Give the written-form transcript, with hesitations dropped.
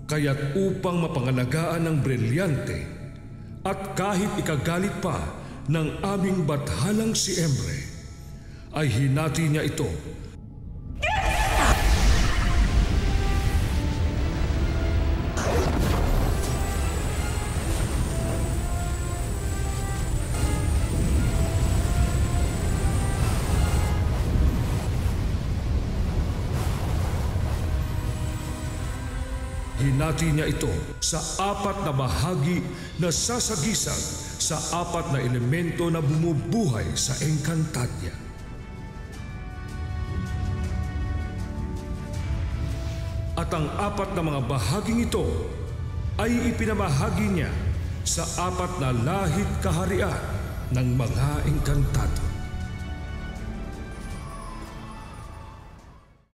Kaya't upang mapangalagaan ng brilyante at kahit ikagalit pa ng aming bathalang si Emre, ay hinati niya ito. Hinati niya ito sa 4 na bahagi na sasagisag sa 4 na elemento na bumubuhay sa Encantadia. At ang 4 na mga bahaging ito ay ipinamahagi niya sa 4 na lahit kaharian ng mga Encantadia.